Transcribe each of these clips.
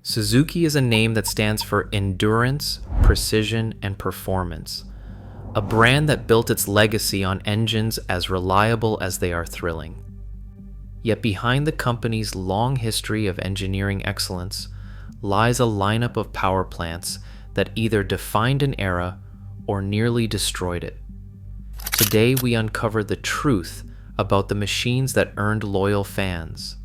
Suzuki is a name that stands for endurance, precision, and performance. A brand that built its legacy on engines as reliable as they are thrilling. Yet behind the company's long history of engineering excellence lies a lineup of power plants that either defined an era or nearly destroyed it. Today we uncover the truth about the machines that earned loyal fans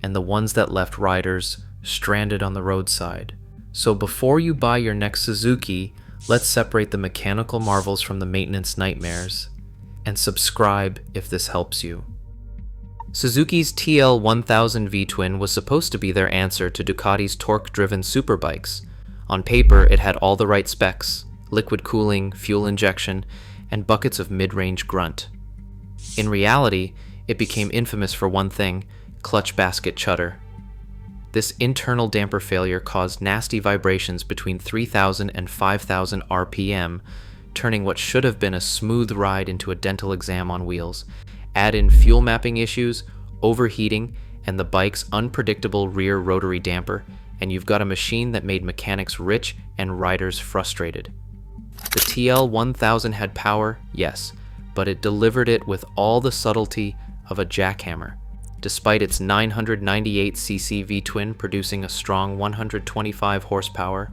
and the ones that left riders stranded on the roadside. So before you buy your next Suzuki, let's separate the mechanical marvels from the maintenance nightmares, and subscribe if this helps you. Suzuki's TL1000 V-twin was supposed to be their answer to Ducati's torque-driven superbikes. On paper, it had all the right specs: liquid cooling, fuel injection, and buckets of mid-range grunt. In reality, it became infamous for one thing: clutch basket chutter. This internal damper failure caused nasty vibrations between 3,000 and 5,000 RPM, turning what should have been a smooth ride into a dental exam on wheels. Add in fuel mapping issues, overheating, and the bike's unpredictable rear rotary damper, and you've got a machine that made mechanics rich and riders frustrated. The TL1000 had power, yes, but it delivered it with all the subtlety of a jackhammer. Despite its 998cc V-twin producing a strong 125 horsepower,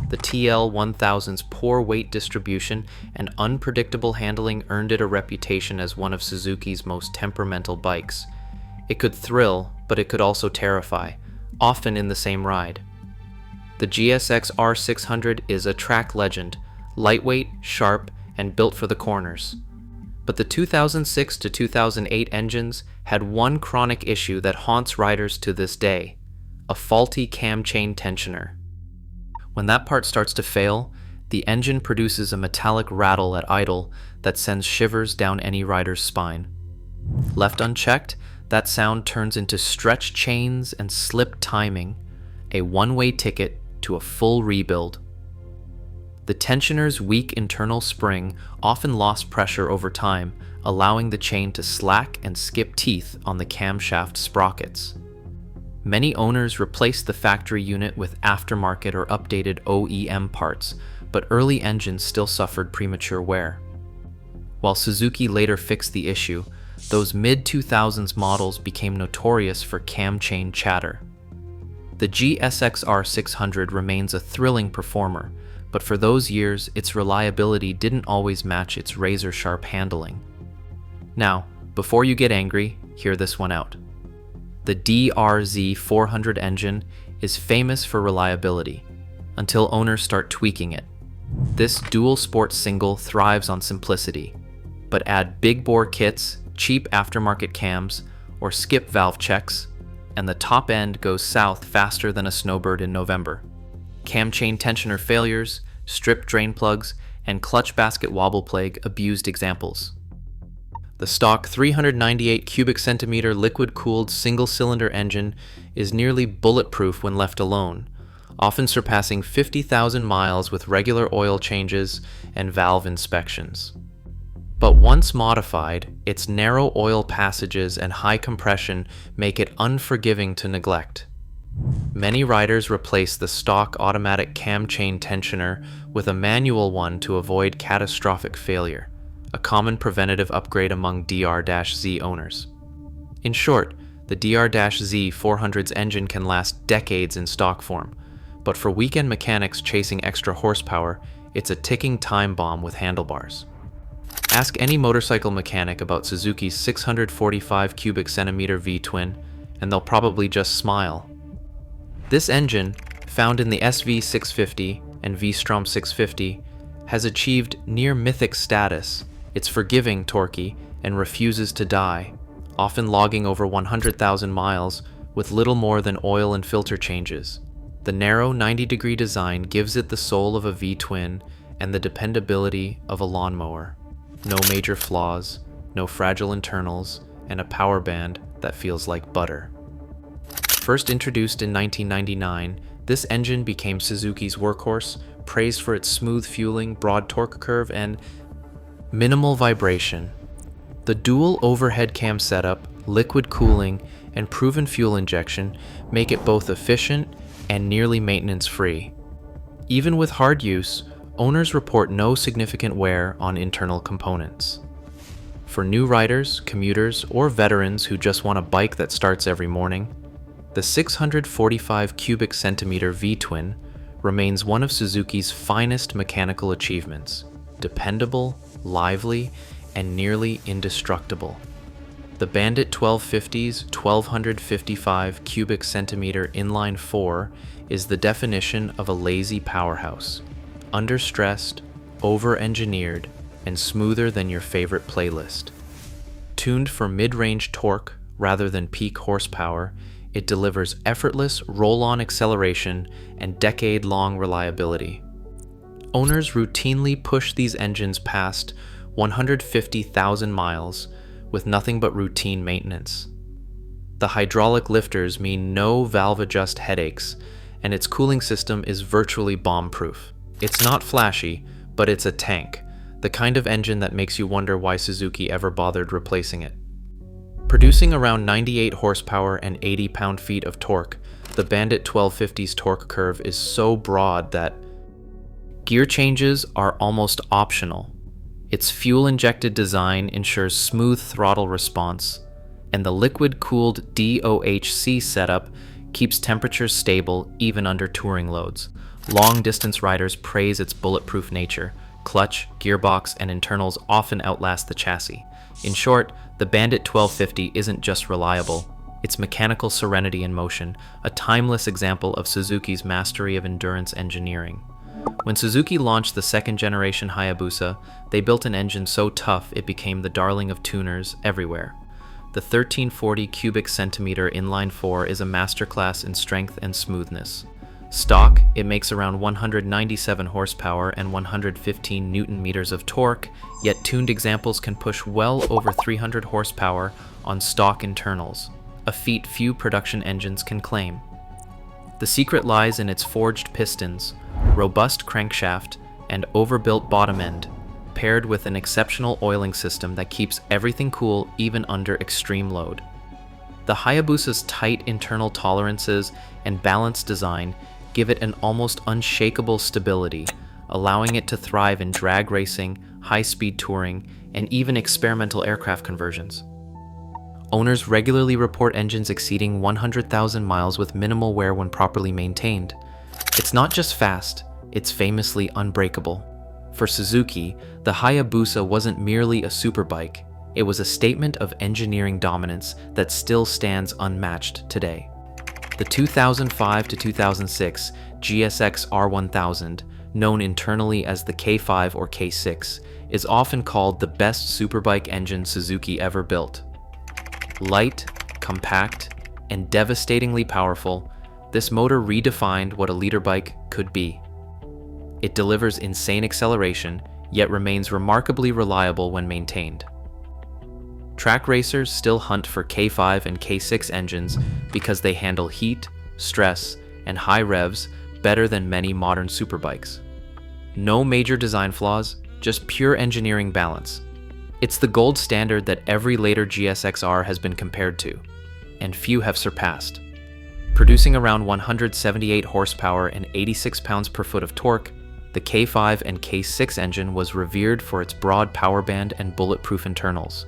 the TL1000's poor weight distribution and unpredictable handling earned it a reputation as one of Suzuki's most temperamental bikes. It could thrill, but it could also terrify, often in the same ride. The GSX-R1000 is a track legend, lightweight, sharp, and built for the corners. But the 2006 to 2008 engines had one chronic issue that haunts riders to this day: a faulty cam chain tensioner. When that part starts to fail, the engine produces a metallic rattle at idle that sends shivers down any rider's spine. Left unchecked, that sound turns into stretched chains and slip timing, a one-way ticket to a full rebuild. The tensioner's weak internal spring often lost pressure over time, allowing the chain to slack and skip teeth on the camshaft sprockets. Many owners replaced the factory unit with aftermarket or updated OEM parts, but early engines still suffered premature wear. While Suzuki later fixed the issue, those mid-2000s models became notorious for cam chain chatter. The GSX-R1000 remains a thrilling performer, but for those years, its reliability didn't always match its razor-sharp handling. Now, before you get angry, hear this one out. The DRZ400 engine is famous for reliability, until owners start tweaking it. This dual-sport single thrives on simplicity, but add big-bore kits, cheap aftermarket cams, or skip valve checks, and the top end goes south faster than a snowbird in November. Cam chain tensioner failures, stripped drain plugs, and clutch basket wobble plague abused examples. The stock 398 cubic centimeter liquid-cooled single-cylinder engine is nearly bulletproof when left alone, often surpassing 50,000 miles with regular oil changes and valve inspections. But once modified, its narrow oil passages and high compression make it unforgiving to neglect. Many riders replace the stock automatic cam chain tensioner with a manual one to avoid catastrophic failure, a common preventative upgrade among DR-Z owners. In short, the DR-Z 400's engine can last decades in stock form, but for weekend mechanics chasing extra horsepower, it's a ticking time bomb with handlebars. Ask any motorcycle mechanic about Suzuki's 645 cubic centimeter V-twin, and they'll probably just smile. This engine, found in the SV650 and V-Strom 650, has achieved near-mythic status. It's forgiving, torquey, and refuses to die, often logging over 100,000 miles with little more than oil and filter changes. The narrow 90-degree design gives it the soul of a V-twin and the dependability of a lawnmower. No major flaws, no fragile internals, and a power band that feels like butter. First introduced in 1999, this engine became Suzuki's workhorse, praised for its smooth fueling, broad torque curve, and minimal vibration. The dual overhead cam setup, liquid cooling, and proven fuel injection make it both efficient and nearly maintenance-free. Even with hard use, owners report no significant wear on internal components. For new riders, commuters, or veterans who just want a bike that starts every morning, the 645 cubic centimeter V-twin remains one of Suzuki's finest mechanical achievements, dependable, lively, and nearly indestructible. The Bandit 1250's 1255 cubic centimeter inline 4 is the definition of a lazy powerhouse, understressed, over-engineered, and smoother than your favorite playlist. Tuned for mid-range torque rather than peak horsepower, it delivers effortless roll-on acceleration and decade-long reliability. Owners routinely push these engines past 150,000 miles with nothing but routine maintenance. The hydraulic lifters mean no valve adjust headaches, and its cooling system is virtually bomb-proof. It's not flashy, but it's a tank, the kind of engine that makes you wonder why Suzuki ever bothered replacing it. Producing around 98 horsepower and 80 pound-feet of torque, the Bandit 1250's torque curve is so broad that gear changes are almost optional. Its fuel-injected design ensures smooth throttle response, and the liquid-cooled DOHC setup keeps temperatures stable even under touring loads. Long-distance riders praise its bulletproof nature. Clutch, gearbox, and internals often outlast the chassis. In short, the Bandit 1250 isn't just reliable, it's mechanical serenity in motion, a timeless example of Suzuki's mastery of endurance engineering. When Suzuki launched the second-generation Hayabusa, they built an engine so tough it became the darling of tuners everywhere. The 1340 cubic centimeter inline 4 is a masterclass in strength and smoothness. Stock, it makes around 197 horsepower and 115 newton-meters of torque, yet tuned examples can push well over 300 horsepower on stock internals, a feat few production engines can claim. The secret lies in its forged pistons, robust crankshaft, and overbuilt bottom end, paired with an exceptional oiling system that keeps everything cool even under extreme load. The Hayabusa's tight internal tolerances and balanced design give it an almost unshakable stability, allowing it to thrive in drag racing, high-speed touring, and even experimental aircraft conversions. Owners regularly report engines exceeding 100,000 miles with minimal wear when properly maintained. It's not just fast, it's famously unbreakable. For Suzuki, the Hayabusa wasn't merely a superbike, it was a statement of engineering dominance that still stands unmatched today. The 2005 to 2006 GSX-R1000, known internally as the K5 or K6, is often called the best superbike engine Suzuki ever built. Light, compact, and devastatingly powerful, this motor redefined what a liter bike could be. It delivers insane acceleration, yet remains remarkably reliable when maintained. Track racers still hunt for K5 and K6 engines because they handle heat, stress, and high revs better than many modern superbikes. No major design flaws, just pure engineering balance. It's the gold standard that every later GSX-R has been compared to, and few have surpassed. Producing around 178 horsepower and 86 pounds per foot of torque, the K5 and K6 engine was revered for its broad power band and bulletproof internals.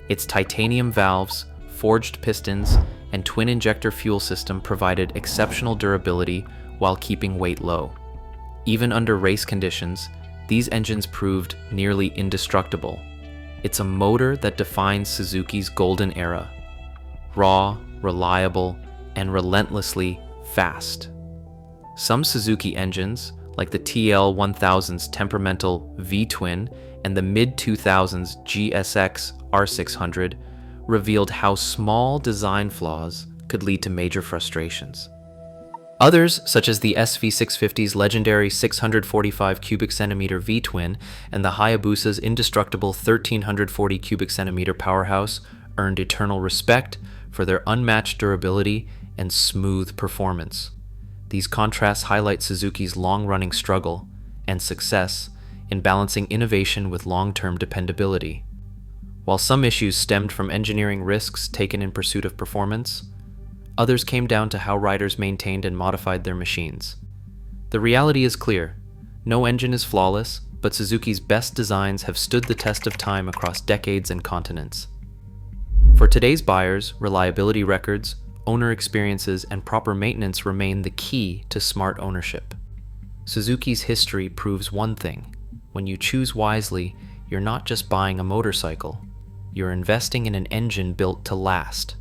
Its titanium valves, forged pistons, and twin-injector fuel system provided exceptional durability while keeping weight low. Even under race conditions, these engines proved nearly indestructible. It's a motor that defines Suzuki's golden era. Raw, reliable, and relentlessly fast. Some Suzuki engines, like the TL1000's temperamental V-twin and the mid-2000s GSX-R1000, revealed how small design flaws could lead to major frustrations. Others, such as the SV650's legendary 645 cubic centimeter V-twin and the Hayabusa's indestructible 1340 cubic centimeter powerhouse, earned eternal respect for their unmatched durability and smooth performance. These contrasts highlight Suzuki's long-running struggle and success in balancing innovation with long-term dependability. While some issues stemmed from engineering risks taken in pursuit of performance, Others came down to how riders maintained and modified their machines. The reality is clear. No engine is flawless, but Suzuki's best designs have stood the test of time across decades and continents. For today's buyers, reliability records, owner experiences, and proper maintenance remain the key to smart ownership. Suzuki's history proves one thing: when you choose wisely, you're not just buying a motorcycle, you're investing in an engine built to last.